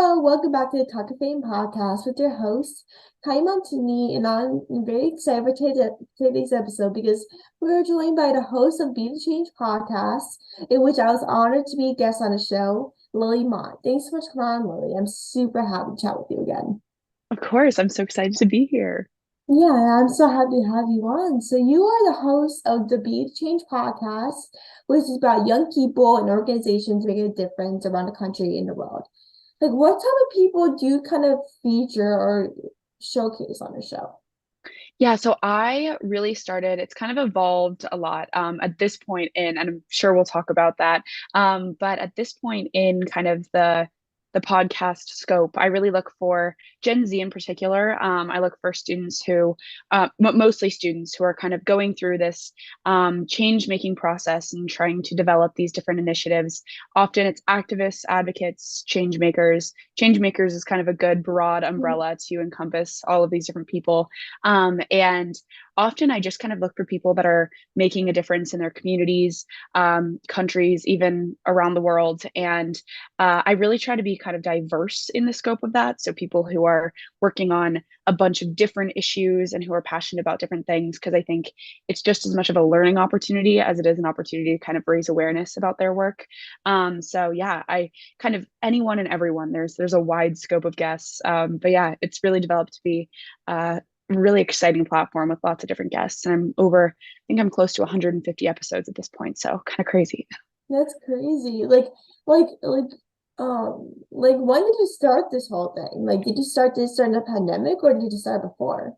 Hello, welcome back to the Talk of Fame podcast with your host, Kylie Montini, and I'm very excited for today's episode because we're joined by the host of Be the Change podcast, in which I was honored to be a guest on the show, Lily Mott. Thanks so much for coming on, Lily. I'm super happy to chat with you again. Of course, I'm so excited to be here. Yeah, I'm so happy to have you on. So you are the host of the Be the Change podcast, which is about young people and organizations making a difference around the country and the world. Like, what type of people do you kind of feature or showcase on the show? Yeah, so I really started, it's kind of evolved a lot at this point in, and I'm sure we'll talk about that. But at this point in kind of the podcast scope, I really look for Gen Z in particular. I look for students who, mostly students who are kind of going through this change making process and trying to develop these different initiatives. Often it's activists, advocates, change makers. Change makers is kind of a good broad umbrella to encompass all of these different people. And often I just kind of look for people that are making a difference in their communities, countries, even around the world. And I really try to be kind of diverse in the scope of that. So people who are working on a bunch of different issues and who are passionate about different things, because I think it's just as much of a learning opportunity as it is an opportunity to kind of raise awareness about their work. So yeah, I kind of anyone and everyone. There's a wide scope of guests. But yeah, it's really developed to be really exciting platform with lots of different guests. And I think I'm close to 150 episodes at this point. So kind of crazy. That's crazy. Like, when did you start this whole thing? Like, did you start this during the pandemic or did you start before?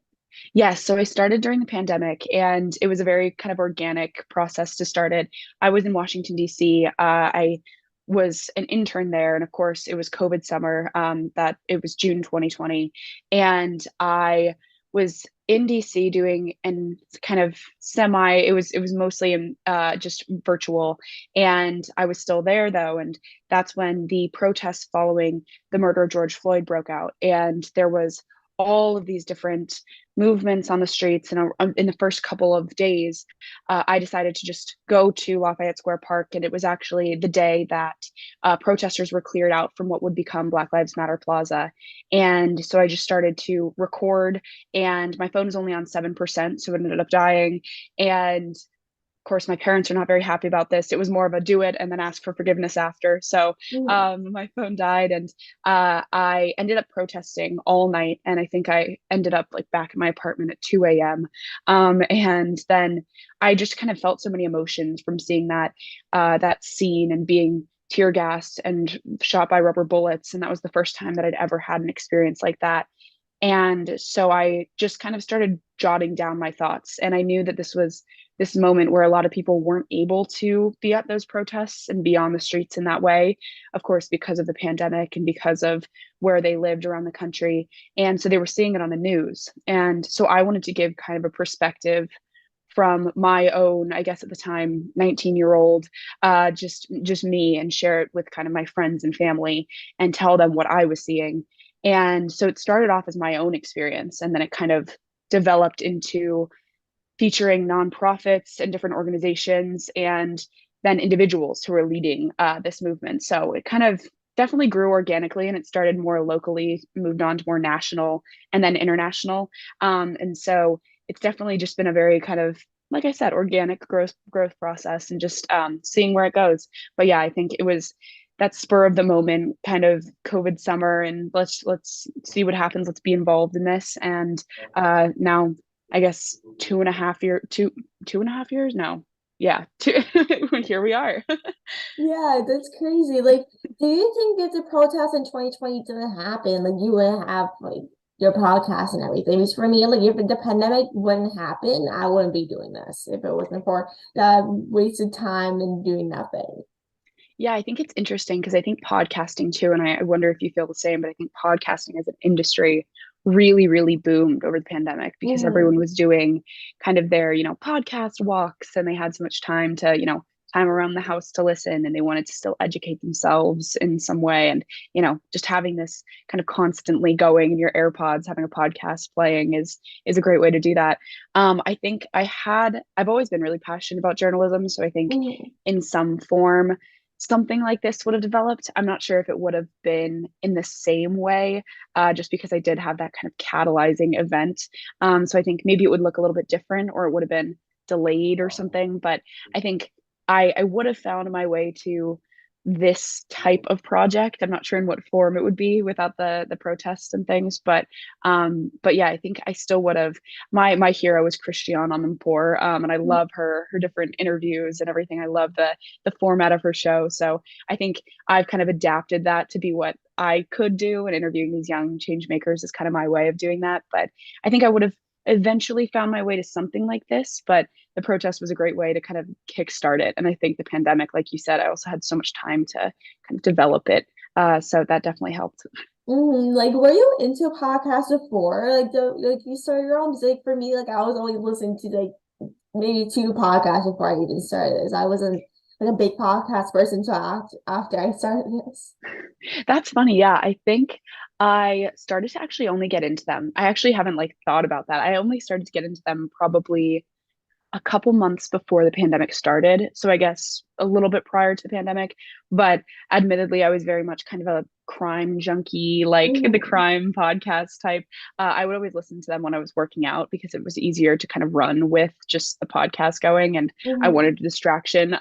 Yes, so I started during the pandemic and it was a very kind of organic process to start it. I was in Washington, D.C. I was an intern there. And of course, it was COVID summer, that it was June 2020. And I was in DC doing and kind of it was mostly just virtual. And I was still there though. And that's when the protests following the murder of George Floyd broke out. And there was all of these different movements on the streets. And in the first couple of days, I decided to just go to Lafayette Square Park. And it was actually the day that protesters were cleared out from what would become Black Lives Matter Plaza. And so I just started to record, and my phone was only on 7%. So it ended up dying. And of course, my parents are not very happy about this. It was more of a do it and then ask for forgiveness after. So Mm. my phone died, and I ended up protesting all night. And I think I ended up like back in my apartment at 2 a.m. And then I just kind of felt so many emotions from seeing that scene and being tear gassed and shot by rubber bullets. And that was the first time that I'd ever had an experience like that. And so I just kind of started jotting down my thoughts. And I knew that this was this moment where a lot of people weren't able to be at those protests and be on the streets in that way, of course, because of the pandemic and because of where they lived around the country. And so they were seeing it on the news. And so I wanted to give kind of a perspective from my own, I guess at the time, 19-year-old, just me, and share it with kind of my friends and family and tell them what I was seeing. And so it started off as my own experience, and then it kind of developed into featuring nonprofits and different organizations, and then individuals who are leading this movement. So it kind of definitely grew organically, and it started more locally, moved on to more national, and then international. And so it's definitely just been a very kind of, like I said, organic growth process, and just seeing where it goes. But yeah, I think it was that spur of the moment kind of COVID summer, and let's see what happens. Let's be involved in this. And now I guess 2.5 years. No, yeah, here we are. Yeah, that's crazy. Like, do you think if the protest in 2020 didn't happen, like you wouldn't have like your podcast and everything? Because for me, like if the pandemic wouldn't happen, I wouldn't be doing this if it wasn't for that wasted time and doing nothing. Yeah, I think it's interesting because I think podcasting too, and I wonder if you feel the same, but I think podcasting as an industry really, really boomed over the pandemic because everyone Hmm. was doing kind of their, podcast walks, and they had so much time to, time around the house to listen, and they wanted to still educate themselves in some way. And, just having this kind of constantly going in your AirPods, having a podcast playing is a great way to do that. I think I've always been really passionate about journalism. So I think Hmm. in some form, something like this would have developed. I'm not sure if it would have been in the same way, just because I did have that kind of catalyzing event. So I think maybe it would look a little bit different, or it would have been delayed or something. But I think I would have found my way to this type of project. I'm not sure in what form it would be without the protests and things, but yeah, I think I still would have. My hero was Christiane Amanpour, and I love her different interviews and everything. I love the format of her show. So I think I've kind of adapted that to be what I could do, and interviewing these young change makers is kind of my way of doing that. But I think I would have eventually found my way to something like this, but the protest was a great way to kind of kickstart it. And I think the pandemic, like you said, I also had so much time to kind of develop it. So that definitely helped. Like, were you into podcasts before? Like you started your own? Because, like, for me, like, I was only listening to like maybe two podcasts before I even started this. I wasn't like a big podcast person until after I started this. That's funny. Yeah, I think I started to actually only get into them. I actually haven't like thought about that. I only started to get into them probably a couple months before the pandemic started. So I guess a little bit prior to the pandemic. But admittedly, I was very much kind of a crime junkie, like the Mm-hmm. crime podcast type. I would always listen to them when I was working out because it was easier to kind of run with just the podcast going. And I Mm-hmm. wanted a distraction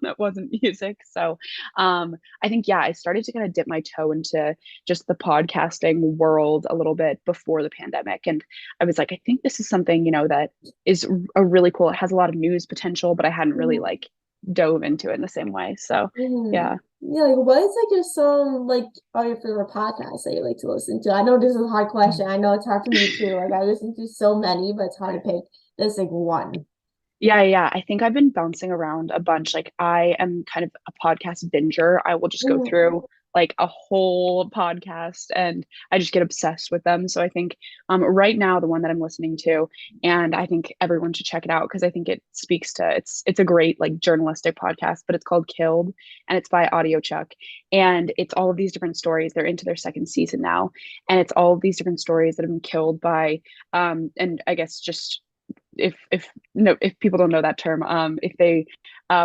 that wasn't music. So I think, yeah, I started to kind of dip my toe into just the podcasting world a little bit before the pandemic. And I was like, I think this is something, that is a really cool. It has a lot of news potential, but I hadn't really Mm-hmm. like dove into it in the same way. So Mm-hmm. yeah. Yeah, like what is like your song like or your favorite podcast that you like to listen to? I know this is a hard question. I know it's hard for me too. Like I listen to so many, but it's hard to pick just like one. Yeah, yeah. I think I've been bouncing around a bunch. Like I am kind of a podcast binger. I will just go Mm-hmm. through like a whole podcast and I just get obsessed with them. So I think right now the one that I'm listening to, and I think everyone should check it out because I think it speaks to it's a great like journalistic podcast, but it's called Killed and it's by Audio Chuck. And it's all of these different stories. They're into their second season now. And it's all of these different stories that have been killed by and I guess just if no if people don't know that term, if they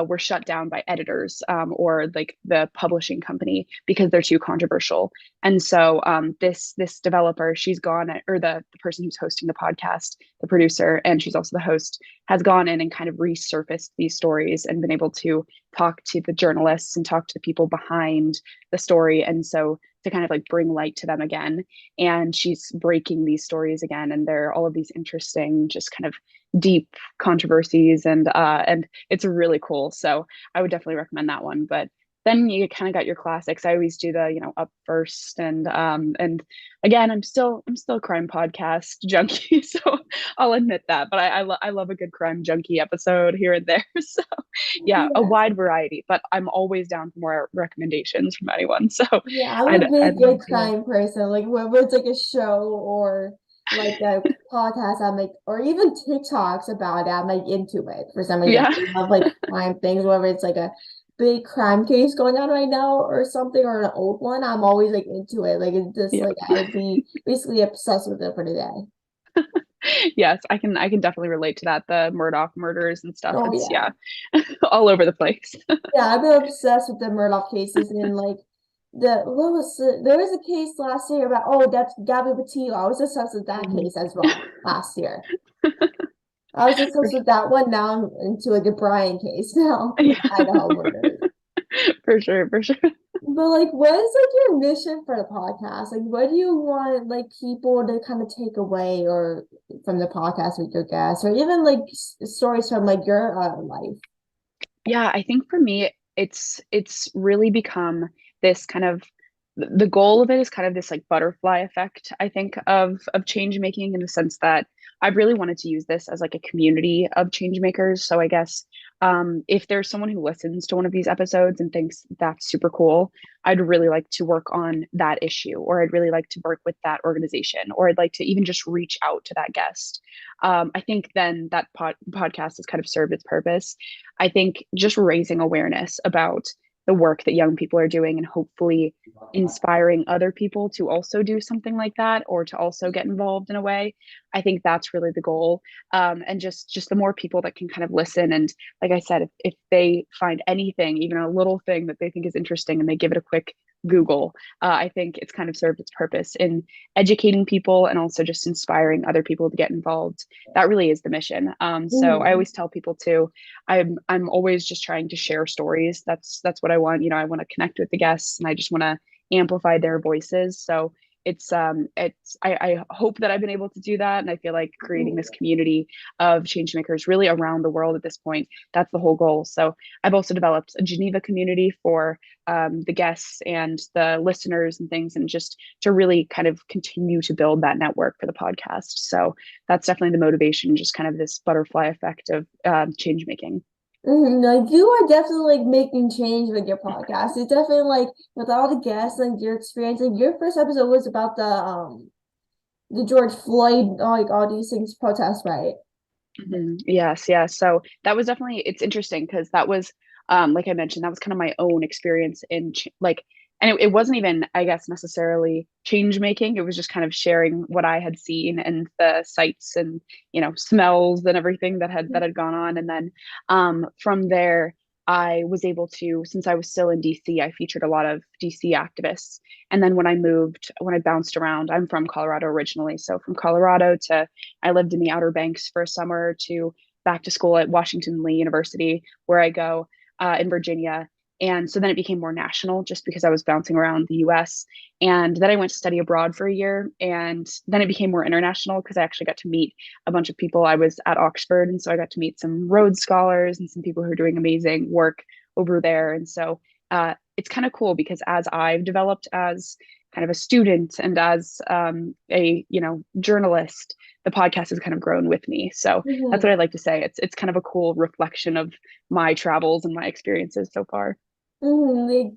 were shut down by editors, or like the publishing company because they're too controversial. And so this developer, she's gone, or the person who's hosting the podcast, the producer, and she's also the host, has gone in and kind of resurfaced these stories and been able to talk to the journalists and talk to the people behind the story. And so to kind of like bring light to them again, and she's breaking these stories again, and there are all of these interesting just kind of deep controversies, and it's really cool. So I would definitely recommend that one. But then you kind of got your classics. I always do the up first, and again, I'm still a crime podcast junkie, so I'll admit that. But I love a good crime junkie episode here and there. So yeah, a Yeah. wide variety. But I'm always down for more recommendations from anyone. So Yeah, I'm a I'd big love like to hear. crime person. Like whether it's like a show or like a podcast, I'm like, or even TikToks about it, I'm like into it for some reason. Yeah. I love like crime things, whether it's like a big crime case going on right now or something, or an old one, I'm always like into it. Like it's just Yeah. like I would be basically obsessed with it for the day. Yes, I can definitely relate to that. The Murdoch murders and stuff. Oh It's yeah. yeah, all over the place. Yeah, I've been obsessed with the Murdoch cases and like there was a case last year about that's Gabby Petito. I was obsessed with that Mhm. case as well last year. I was obsessed with that one. Now I'm into like a Brian case now with Yeah, Idaho murders. for sure, for sure. But like, what is like your mission for the podcast? Like, what do you want like people to kind of take away or from the podcast with your guests, or even like stories from like your life? Yeah, I think for me, it's really become this kind of the goal of it is kind of this like butterfly effect, I think, of change making, in the sense that I really wanted to use this as like a community of change makers. So I guess if there's someone who listens to one of these episodes and thinks that's super cool, I'd really like to work on that issue, or I'd really like to work with that organization, or I'd like to even just reach out to that guest. I think then that podcast has kind of served its purpose. I think just raising awareness about the work that young people are doing and hopefully inspiring other people to also do something like that or to also get involved in a way. I think that's really the goal. And just the more people that can kind of listen, and like I said, if they find anything, even a little thing that they think is interesting, and they give it a quick Google, I think it's kind of served its purpose in educating people and also just inspiring other people to get involved. That really is the mission. So I Mhm. always tell people too, I'm always just trying to share stories. That's what I want. I want to connect with the guests, and I just want to amplify their voices. So I hope that I've been able to do that, and I feel like creating this community of change makers really around the world at this point, that's the whole goal. So I've also developed a Geneva community for the guests and the listeners and things, and just to really kind of continue to build that network for the podcast. So that's definitely the motivation, just kind of this butterfly effect of change making. Like you are definitely like making change with your podcast. It's definitely like with all the guests and your experience. Like your first episode was about the George Floyd, like all these things protests, right? Yes, yes. So that was definitely, it's interesting because that was, like I mentioned, that was kind of my own experience in like, and it wasn't even, I guess, necessarily change making. It was just kind of sharing what I had seen and the sights and smells and everything that had gone on. And then from there, I was able to, since I was still in DC, I featured a lot of DC activists. And then when I moved, when I bounced around, I'm from Colorado originally. So from Colorado to I lived in the Outer Banks for a summer to back to school at Washington Lee University, where I go in Virginia. And so then it became more national just because I was bouncing around the US. And then I went to study abroad for a year. And then it became more international because I actually got to meet a bunch of people. I was at Oxford. And so I got to meet some Rhodes Scholars and some people who are doing amazing work over there. And so it's kind of cool because as I've developed as kind of a student and as a journalist, the podcast has kind of grown with me. So that's what Mm-hmm. I like to say. It's kind of a cool reflection of my travels and my experiences so far. Like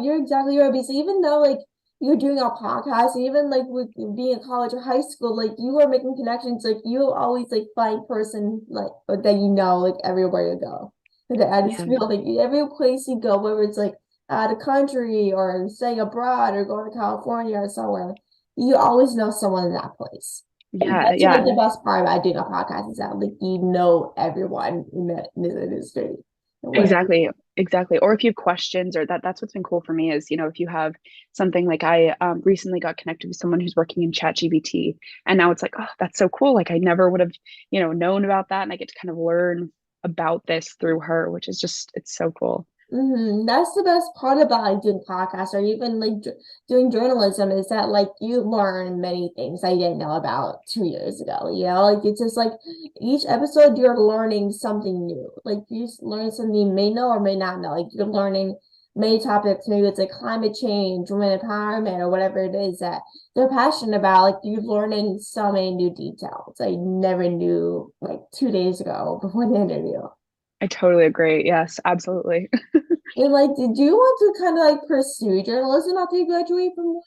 you're exactly right. Because even though like you're doing a podcast, even like with being in college or high school, like you are making connections. Like you always like find person like that like everywhere you go. Like I just Yeah, feel like every place you go, whether it's like out of country or staying abroad or going to California or somewhere, you always know someone in that place. And yeah, that's like yeah. the best part about doing a podcast is that like you know everyone in the industry. Where Exactly. Exactly. Or if you have questions, or that's what's been cool for me is, if you have something like I recently got connected with someone who's working in ChatGPT, and now it's like, oh, that's so cool. Like I never would have, known about that. And I get to kind of learn about this through her, which is just, it's so cool. That's the best part about like doing podcasts or even like doing journalism is that like you learn many things I didn't know about 2 years ago. Like it's just like each episode you're learning something new. Like you just learn something you may know or may not know. Like you're learning many topics. Maybe it's like climate change, women empowerment, or whatever it is that they're passionate about. Like you're learning so many new details I never knew like 2 days ago before the interview. I totally agree. Yes, absolutely. And like, did you want to kind of like pursue journalism after you graduate from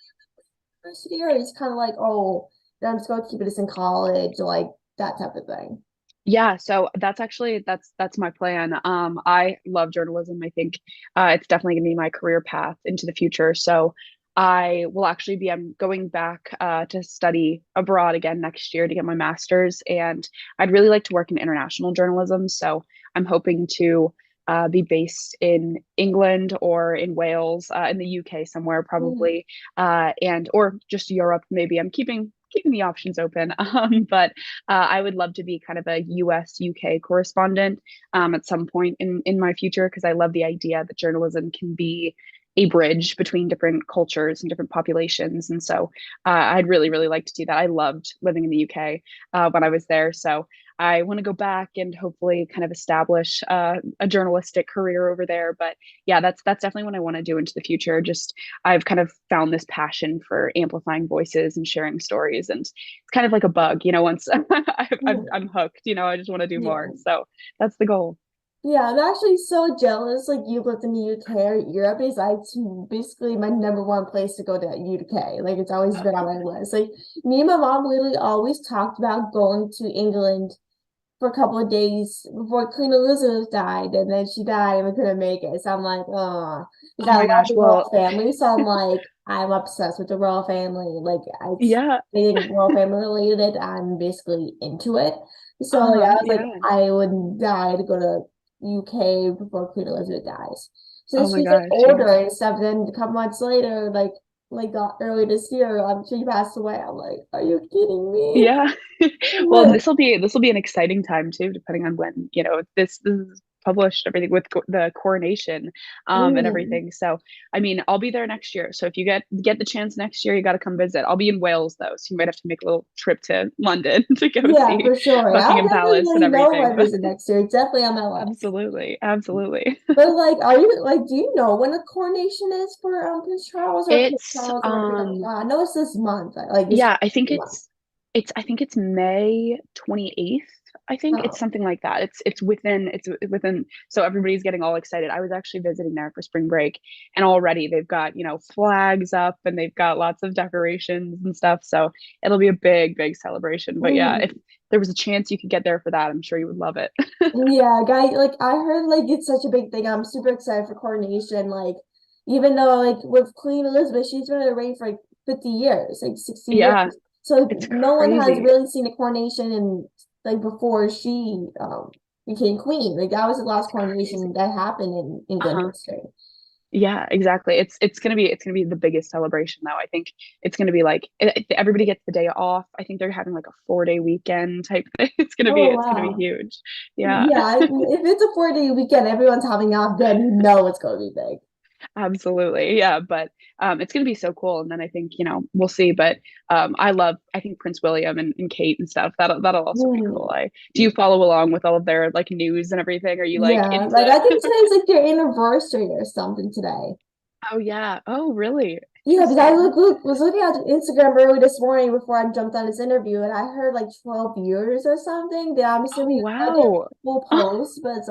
university, or it's kind of like, oh, I'm just going to keep this in college, like that type of thing? Yeah, so that's actually that's my plan. I love journalism. I think it's definitely going to be my career path into the future. So I will actually be I'm going back to study abroad again next year to get my master's, and I'd really like to work in international journalism. So I'm hoping to be based in England or in Wales, in the UK somewhere Mm. probably, and or just Europe maybe. I'm keeping the options open, but I would love to be kind of a US UK correspondent at some point in my future because I love the idea that journalism can be a bridge between different cultures and different populations. And so I'd really, really like to do that. I loved living in the UK when I was there. So I want to go back and hopefully kind of establish a journalistic career over there. But yeah, that's definitely what I want to do into the future. Just I've kind of found this passion for amplifying voices and sharing stories, and it's kind of like a bug, once Mm. I'm hooked, I just want to do more. Yeah. So that's the goal. Yeah, I'm actually so jealous. Like you lived in the UK or Europe is like basically my number one place to go to UK. Like it's always been on my list. Like me and my mom literally always talked about going to England for a couple of days before Queen Elizabeth died, and then she died and we couldn't make it. So I'm like, oh, because Oh I my love gosh. the royal Well, family. So I'm like, I'm obsessed with the royal family. Like, it's yeah. anything royal family related, I'm basically into it. So like, I was like, Yeah. I would die to go to UK before Queen Elizabeth dies. So Oh my she's like gosh. Yeah. older and stuff. Then a couple months later, like early this year, she passed away. I'm like, are you kidding me? Yeah. Well, and What? this will be an exciting time too, depending on when, this is published, everything with the coronation and Mm. everything. So, I mean, I'll be there next year. So if you get the chance next year, you got to come visit. I'll be in Wales though, so you might have to make a little trip to London to go Yeah, see for sure. I'll Buckingham definitely Palace let and you know if everything. I But visit next year. It's definitely on my list. absolutely, absolutely. But like, are you like, do you know when the coronation is for Prince Charles or King It's Charles or whatever you call it? I know it's this month, like this yeah, I think month. it's May 28th. I think it's Oh. something like that. It's within, so everybody's getting all excited. I was actually visiting there for spring break, and already they've got, flags up and they've got lots of decorations and stuff. So it'll be a big, big celebration. But yeah, if Mm. there was a chance you could get there for that, I'm sure you would love it. Yeah, guy, like I heard like it's such a big thing. I'm super excited for coronation. Like, even though like with Queen Elizabeth, she's been in the reign for like 50 years, like 60 Yeah, years. So it's no one has crazy. really seen a coronation in like before she became queen. Like that was the last coronation Crazy. that happened in England Uh-huh. history. Yeah, exactly. It's gonna be the biggest celebration though. I think it's gonna be like everybody gets the day off. I think they're having like a 4-day weekend type thing. It's gonna be Oh it's gonna be wow. huge. Yeah, Yeah, if it's a 4-day weekend, everyone's having off, then you know it's gonna be big. absolutely. Yeah, but it's gonna be so cool. And then I think, we'll see. But I think Prince William and Kate and stuff. That'll also be Hmm. cool. I Do you follow along with all of their like news and everything? Are you like Yeah, like into I think today's like their anniversary or something today. Oh yeah. Oh really? Yeah, because I Interesting. was looking at Instagram early this morning before I jumped on this interview, and I heard like 12 years or something. That I'm Oh assuming I didn't wow. full post, but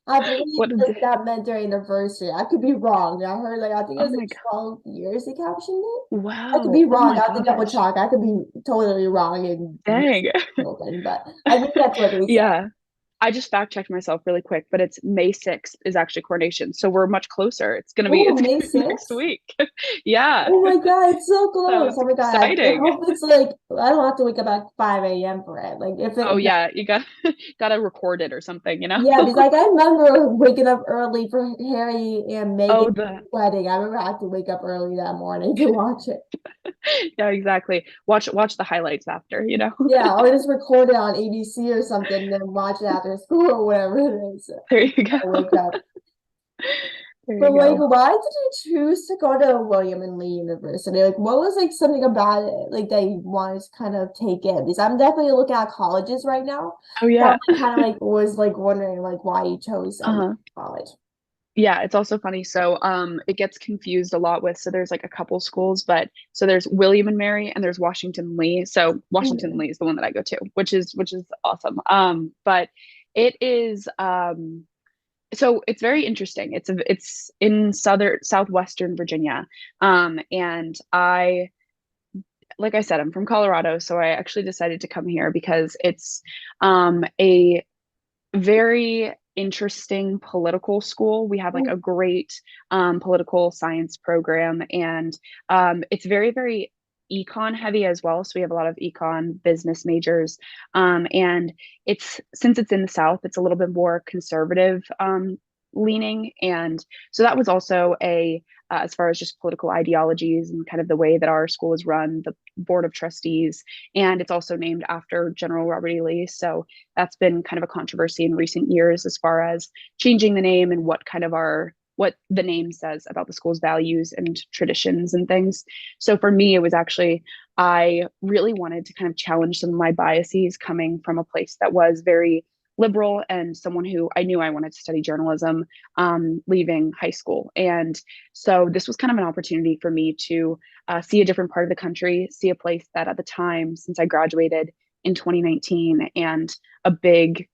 I believe What a like day. that meant their anniversary. I could be wrong. I heard like I think it Oh was like my God. 12 years they captioned it. I could Wow. be Oh wrong. my I have to double gosh. check. I could be totally wrong and miss Dang. something, but I think that's what they said. Yeah. I just fact checked myself really quick, but it's May 6th is actually coronation. So we're much closer. It's gonna be Oh, it's May gonna be next 6th? week. Yeah. Oh my God, it's so So close. it's Oh my God. I exciting. hope it's like I don't have to wake up at 5 a.m. for it. Like if Oh it yeah, you gotta record it or something. yeah, because like I remember waking up early for Harry and Oh Meghan's the wedding. I remember I had to wake up early that morning to watch it. yeah, exactly. Watch the highlights after. Yeah, or just record it on ABC or something and then watch it after school or whatever it is. There you go. I wake up. There But you like, go. why did you choose to go to William and Lee University? Like, what was like something about it like that you wanted to kind of take in? Because I'm definitely looking at colleges right now. Oh So I'm yeah. like, kind of like was like wondering like why you chose Uh-huh. college. Yeah, it's also funny. So it gets confused a lot with, so there's like a couple schools, but so there's William and Mary and there's Washington Lee. So Washington Mhm. Lee is the one that I go to, which is awesome. But it is so it's very interesting. It's in southwestern Virginia. And I like I said, I'm from Colorado, so I actually decided to come here because it's a very interesting political school. We have like a great political science program, and it's very, very econ heavy as well. So we have a lot of econ business majors, and since it's in the South, it's a little bit more conservative leaning, and so that was also a as far as just political ideologies and kind of the way that our school is run, the board of trustees, and it's also named after General Robert E. Lee. So that's been kind of a controversy in recent years as far as changing the name and what the name says about the school's values and traditions and things. So for me, it was actually, I really wanted to kind of challenge some of my biases coming from a place that was very liberal and someone who I knew I wanted to study journalism leaving high school. And so this was kind of an opportunity for me to see a different part of the country, see a place that at the time, since I graduated in 2019, and a big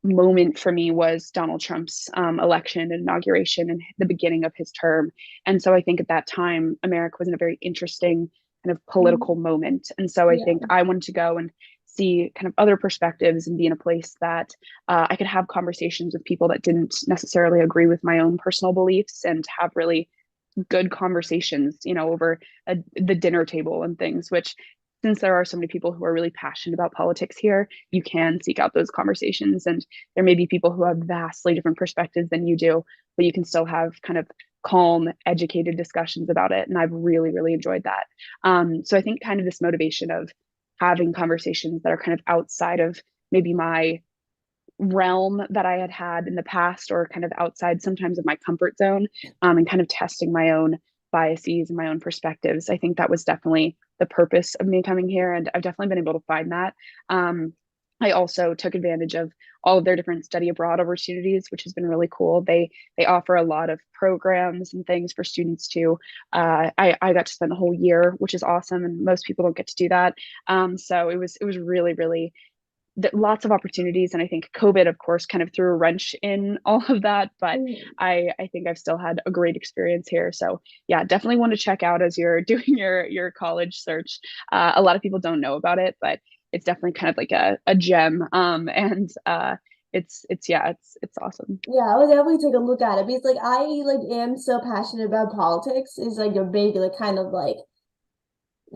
moment for me was Donald Trump's election and inauguration and the beginning of his term. And so I think at that time, America was in a very interesting kind of political Mhm. moment. And so I think Yeah. I wanted to go and see kind of other perspectives and be in a place that I could have conversations with people that didn't necessarily agree with my own personal beliefs and have really good conversations, over the dinner table and things, which since there are so many people who are really passionate about politics here, you can seek out those conversations. And there may be people who have vastly different perspectives than you do, but you can still have kind of calm, educated discussions about it. And I've really, really enjoyed that. So I think kind of this motivation of having conversations that are kind of outside of maybe my realm that I had had in the past, or kind of outside sometimes of my comfort zone, and kind of testing my own biases and my own perspectives. I think that was definitely the purpose of me coming here, and I've definitely been able to find that. I also took advantage of all of their different study abroad opportunities, which has been really cool. They offer a lot of programs and things for students too. I got to spend the whole year, which is awesome, and most people don't get to do that. So it was really, really lots of opportunities. And I think COVID, of course, kind of threw a wrench in all of that. But I think I've still had a great experience here. So yeah, definitely want to check out as you're doing your college search. A lot of people don't know about it, but it's definitely kind of like a gem. And it's awesome. Yeah, I would definitely take a look at it because like I like am so passionate about politics. Is like a big like kind of like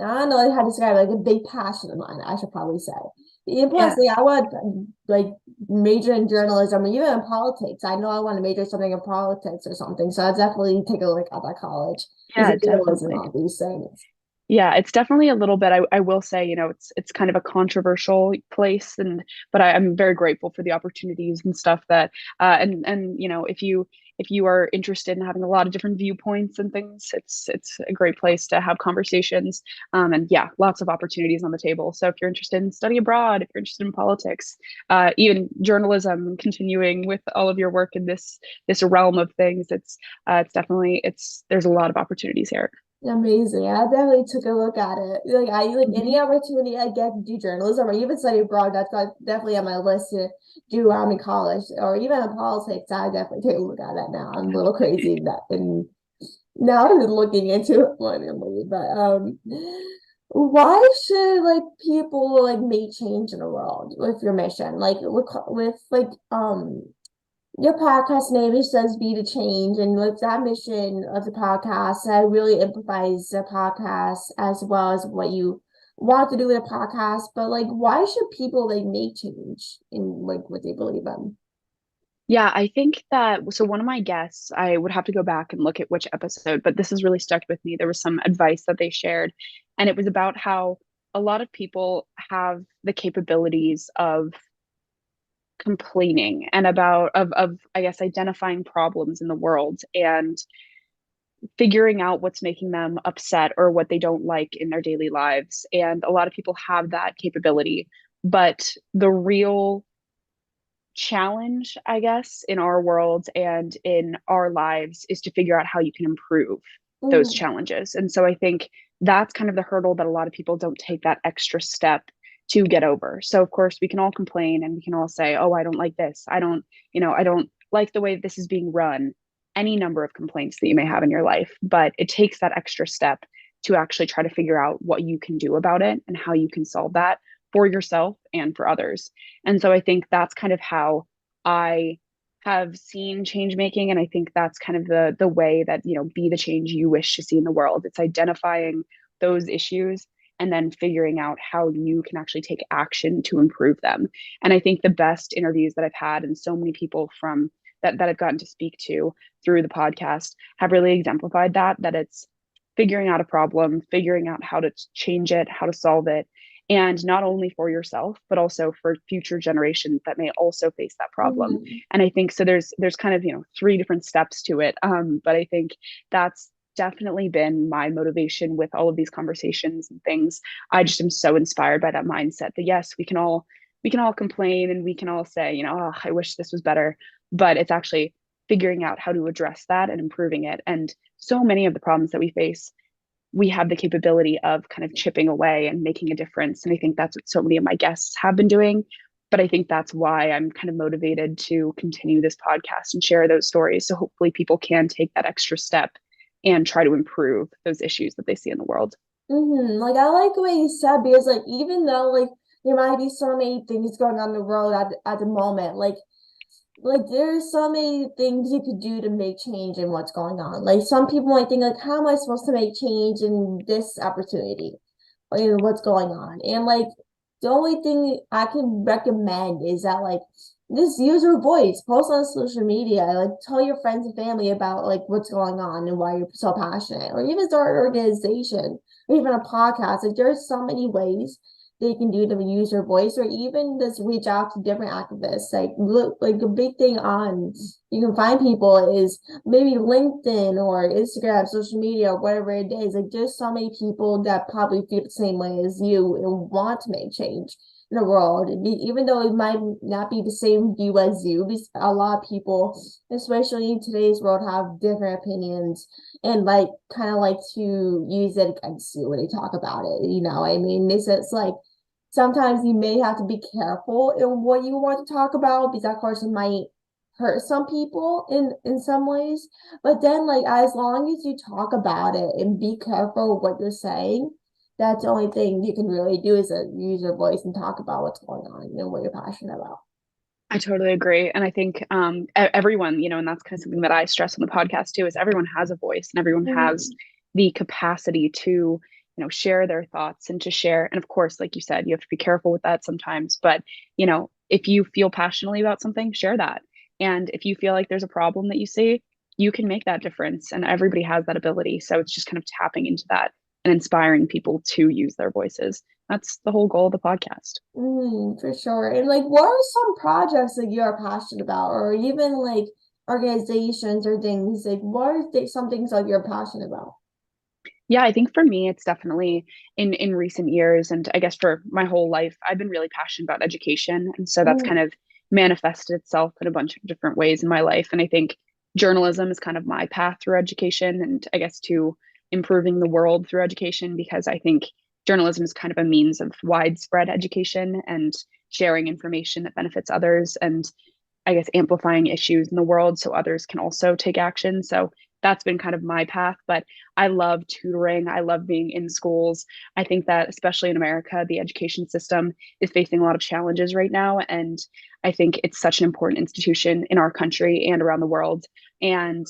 I don't know how to describe it, like a big passion of mine, I should probably say. And plus, Yeah. like, I want like major in journalism or even in politics. I know I want to major something in politics or something. So I'll definitely take a look at that college. Is Yeah, it journalism, definitely. all these things. Yeah, it's definitely a little bit. I will say, it's kind of a controversial place, but I'm very grateful for the opportunities and stuff that and if you are interested in having a lot of different viewpoints and things, it's a great place to have conversations. And yeah, lots of opportunities on the table. So if you're interested in study abroad, if you're interested in politics, even journalism, continuing with all of your work in this realm of things, it's definitely it's there's a lot of opportunities here. Amazing. I definitely took a look at it. Like I like any Mhm. opportunity I get to do journalism or even study abroad, definitely on my list to do in college or even in politics. I definitely take a look at it now. I'm a little crazy that and now I'm looking into it finally. But why should like people like make change in the world with your mission? Like with like your podcast name it says be the change, and with that mission of the podcast, I really empathize the podcast as well as what you want to do with a podcast. But like, why should people like make change in like what they believe in? Yeah, I think that so one of my guests, I would have to go back and look at which episode, but this has really stuck with me. There was some advice that they shared, and it was about how a lot of people have the capabilities of complaining and about of I guess identifying problems in the world and figuring out what's making them upset or what they don't like in their daily lives. And a lot of people have that capability, but the real challenge, I guess, in our world and in our lives is to figure out how you can improve those Mm, challenges. And so I think that's kind of the hurdle that a lot of people don't take that extra step to get over. So of course we can all complain and we can all say, "Oh, I don't like this. I don't like the way this is being run." Any number of complaints that you may have in your life, but it takes that extra step to actually try to figure out what you can do about it and how you can solve that for yourself and for others. And so I think that's kind of how I have seen change making. And I think that's kind of the way that, be the change you wish to see in the world. It's identifying those issues and then figuring out how you can actually take action to improve them. And I think the best interviews that I've had and so many people from that I've gotten to speak to through the podcast have really exemplified that it's figuring out a problem, figuring out how to change it, how to solve it, and not only for yourself but also for future generations that may also face that problem. mm, And I think so there's kind of three different steps to it, but I think that's definitely been my motivation with all of these conversations and things. I just am so inspired by that mindset that yes, we can all complain and we can all say, oh, I wish this was better, but it's actually figuring out how to address that and improving it. And so many of the problems that we face, we have the capability of kind of chipping away and making a difference. And I think that's what so many of my guests have been doing. But I think that's why I'm kind of motivated to continue this podcast and share those stories. So hopefully people can take that extra step and try to improve those issues that they see in the world. Like I like what you said because like even though like there might be so many things going on the road at the moment. Like there's so many things you could do to make change in what's going on. Like some people might think like, how am I supposed to make change in this opportunity? Or what's going on? And like the only thing I can recommend is that like just use your voice, post on social media, like tell your friends and family about like what's going on and why you're so passionate, or even start an organization or even a podcast. Like there's so many ways they can do to use your voice, or even just reach out to different activists. Like look, like a big thing on you can find people is maybe LinkedIn or Instagram, social media, whatever it is. Like there's so many people that probably feel the same way as you and want to make change in the world. Even though it might not be the same view as you, because a lot of people, especially in today's world, have different opinions and like kind of like to use it against you when they talk about it. You know, I mean, it's like sometimes you may have to be careful in what you want to talk about because of course it might hurt some people in some ways, but then like as long as you talk about it and be careful what you're saying, that's the only thing you can really do is use your voice and talk about what's going on and what you're passionate about. I totally agree. And I think everyone, and that's kind of something that I stress on the podcast too, is everyone has a voice and everyone has Mm-hmm. the capacity to, share their thoughts and to share. And of course, like you said, you have to be careful with that sometimes. But, if you feel passionately about something, share that. And if you feel like there's a problem that you see, you can make that difference. And everybody has that ability. So it's just kind of tapping into that and inspiring people to use their voices. That's the whole goal of the podcast. For sure. And like, what are some projects that you're passionate about, or even like organizations or things? Like, what are some things that you're passionate about? Yeah, I think for me, it's definitely in recent years, and I guess for my whole life, I've been really passionate about education, and so that's kind Mm, of manifested itself in a bunch of different ways in my life. And I think journalism is kind of my path through education, and I guess to improving the world through education, because I think journalism is kind of a means of widespread education and sharing information that benefits others, and I guess, amplifying issues in the world so others can also take action. So that's been kind of my path. But I love tutoring. I love being in schools. I think that, especially in America, the education system is facing a lot of challenges right now. And I think it's such an important institution in our country and around the world. And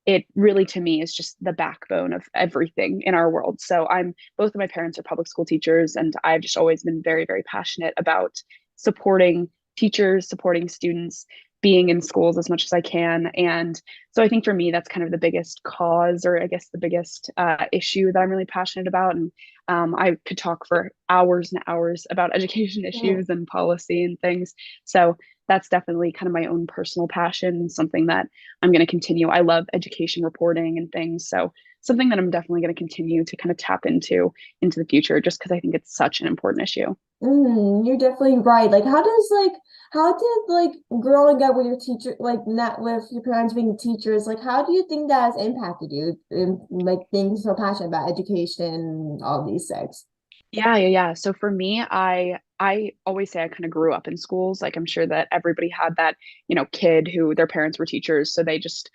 it really, to me, is just the backbone of everything in our world. So both of my parents are public school teachers, and I've just always been very, very passionate about supporting teachers, supporting students, being in schools as much as I can. And so I think for me, that's kind of the biggest cause, or I guess the biggest issue that I'm really passionate about. And I could talk for hours and hours about education mm, issues and policy and things. So that's definitely kind of my own personal passion, something that I'm going to continue. I love education reporting and things. So something that I'm definitely going to continue to kind of tap into the future, just because I think it's such an important issue. you're definitely right. Like, how did like growing up with your teacher, like not with your parents being teachers, like how do you think that has impacted you in like being so passionate about education and all these things? Yeah. So for me, I always say I kind of grew up in schools. Like I'm sure that everybody had that, kid who their parents were teachers, so they just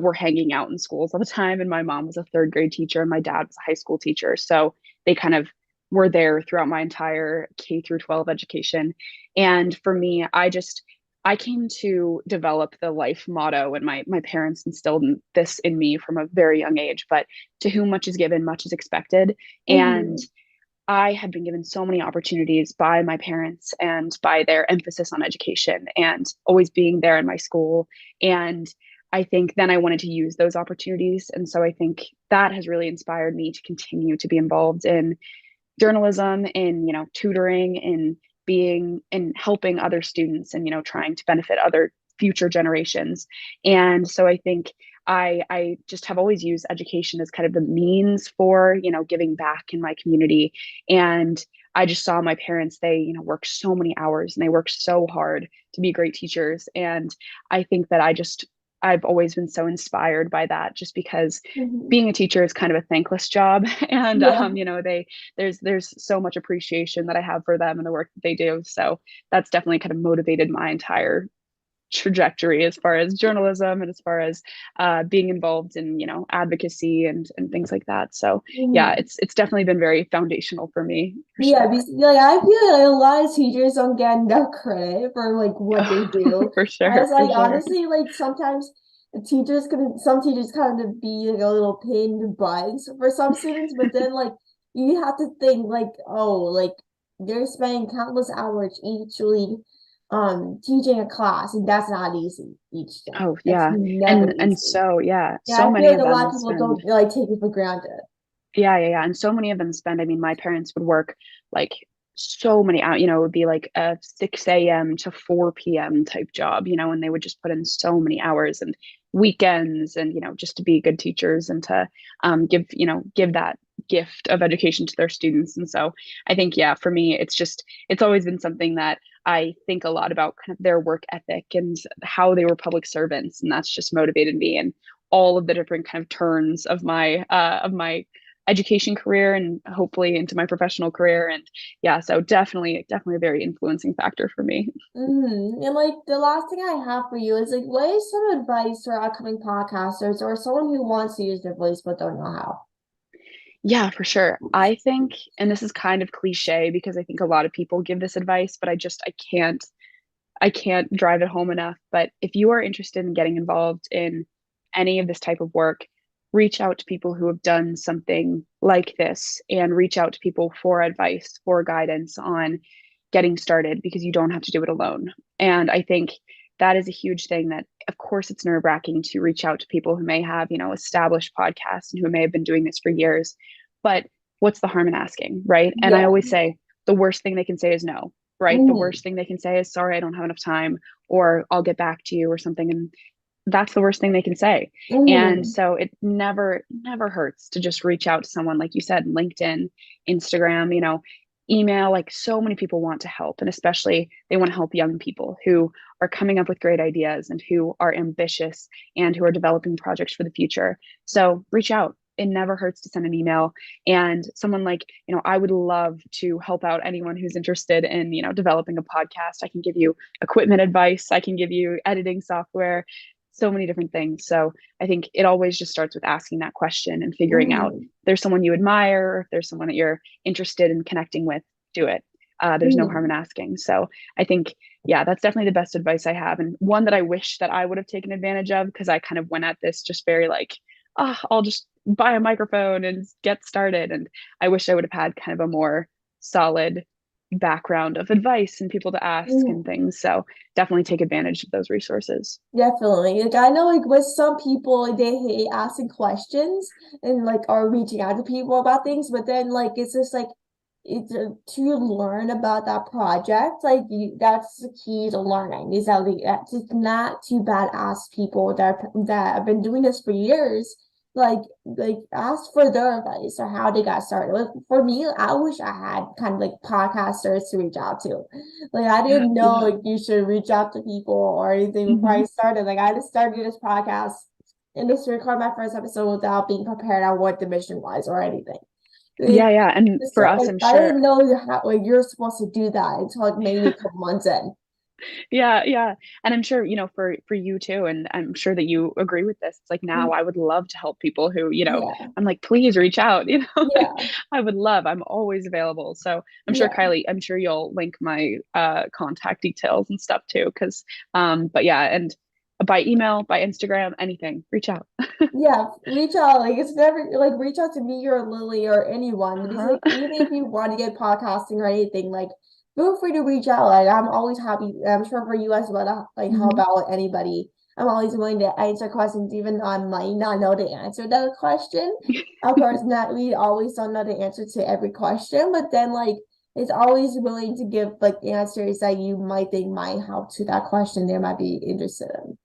were hanging out in schools all the time. And my mom was a third grade teacher, and my dad was a high school teacher, so they kind of were there throughout my entire K through 12 education. And for me, I came to develop the life motto, and my parents instilled this in me from a very young age. But to whom much is given, much is expected, and Mm-hmm. I had been given so many opportunities by my parents and by their emphasis on education and always being there in my school. And I think then I wanted to use those opportunities. And so I think that has really inspired me to continue to be involved in journalism, in, tutoring, in being in helping other students and, trying to benefit other future generations. And so I think I just have always used education as kind of the means for, giving back in my community. And I just saw my parents, they, work so many hours and they work so hard to be great teachers. And I think that I've always been so inspired by that, just because Mm-hmm. being a teacher is kind of a thankless job. And Yeah. there's so much appreciation that I have for them and the work that they do. So that's definitely kind of motivated my entire trajectory as far as journalism and as far as being involved in, advocacy and things like that. So yeah, Mhm. it's definitely been very foundational for me for Yeah, sure. because, like I feel like a lot of teachers don't get enough credit for like what they Oh, do. for I sure, was for like sure. honestly, like sometimes some teachers kind of be like a little pain in the butt for some students, but then like you have to think like, oh, like they're spending countless hours each week teaching a class, and that's not easy each day. Oh That's yeah. never And easy. so yeah, Yeah, so I feel many like of a lot them of people spend. don't like take it for granted. Yeah. And so many of them spend, I mean, my parents would work like so many hours, it would be like a 6 a.m. to 4 p.m. type job, and they would just put in so many hours and weekends and, just to be good teachers and to give that gift of education to their students. And so I think, yeah, for me, it's always been something that I think a lot about kind of their work ethic and how they were public servants. And that's just motivated me and all of the different kind of turns of my education career and hopefully into my professional career. And yeah, so definitely a very influencing factor for me. And like the last thing I have for you is like, what is some advice for upcoming podcasters or someone who wants to use their voice but don't know how? Yeah, for sure. I think, and this is kind of cliche because I think a lot of people give this advice, but I can't drive it home enough. But if you are interested in getting involved in any of this type of work, reach out to people who have done something like this and reach out to people for advice, for guidance on getting started because you don't have to do it alone. And I think that is a huge thing that, of course, it's nerve wracking to reach out to people who may have, established podcasts and who may have been doing this for years. But what's the harm in asking, right? And I Yeah. always say the worst thing they can say is no, right? The hmm worst thing they can say is, sorry, I don't have enough time, or I'll get back to you, or something. And that's the worst thing they can say. And hmm so it never hurts to just reach out to someone, like you said, LinkedIn, Instagram, email. Like so many people want to help, and especially they want to help young people who are coming up with great ideas and who are ambitious and who are developing projects for the future. So reach out. It never hurts to send an email. And someone like, I would love to help out anyone who's interested in, developing a podcast. I can give you equipment advice, I can give you editing software, so many different things. So I think it always just starts with asking that question and figuring out if hmm there's someone you admire, or if there's someone that you're interested in connecting with, do it. There's no harm in hmm asking. So I think, yeah, that's definitely the best advice I have. And one that I wish that I would have taken advantage of, because I kind of went at this just very like, I'll just buy a microphone and get started. And I wish I would have had kind of a more solid background of advice and people to ask and hmm things. So definitely take advantage of those resources. Definitely. Like I know like with some people they hate asking questions and like are reaching out to people about things, but then like it's just like it's to learn about that project, like that's the key to learning is that like, it's not too bad ask people that have been doing this for years, like ask for their advice or how they got started. Like for me, I wish I had kind of like podcasters to reach out to. Like I Yeah, didn't know yeah. like you should reach out to people or anything before I Hmm. started. Like I just started this podcast and just record my first episode without being prepared on what the mission was or anything. Like, Yeah. And just for us, like I'm I sure. didn't know how like you're supposed to do that until like maybe a couple months in. Yeah. And I'm sure, for you too, and I'm sure that you agree with this. It's like now I would love to help people who, Yeah, I'm like, please reach out, yeah, I would love, I'm always available. So I'm sure, yeah. Kylie, I'm sure you'll link my contact details and stuff too. Cause but yeah, and by email, by Instagram, anything, reach out. Yeah, reach out. Like it's never like reach out to me or Lily or anyone. Because Uh-huh. like even if you want to get podcasting or anything, like feel free to reach out. Like I'm always happy. I'm sure for you as well to like help Hmm. out with anybody. I'm always willing to answer questions, even though I might not know the answer to that question. Of course, not we always don't know the answer to every question, but then like it's always willing to give like answers that you might think might help to that question they might be interested in.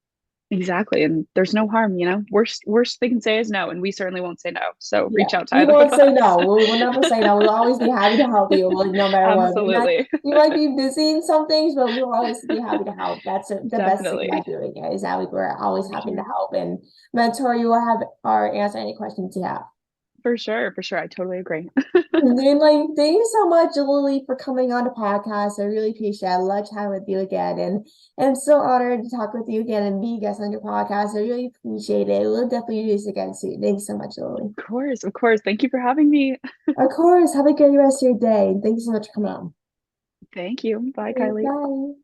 Exactly. And there's no harm, worst they can say is no, and we certainly won't say no. So Yeah, reach out to we either won't of say us. no. We'll never say no. We'll always be happy to help you, like no matter what. Absolutely. We might be busy in some things, but we'll always be happy to help. That's the best thing Definitely. about doing it is that we're always For happy to sure. help and mentor you or have or answer any questions you have. For sure, for sure. I totally agree. And then, like, thank you so much, Lily, for coming on the podcast. I really appreciate it. I love chatting with you again. And I'm so honored to talk with you again and be a guest on your podcast. I really appreciate it. We'll definitely do this again soon. Thanks so much, Lily. Of course, of course. Thank you for having me. Of course. Have a good rest of your day. Thank you so much for coming on. Thank you. Bye, Okay, Kylie. bye.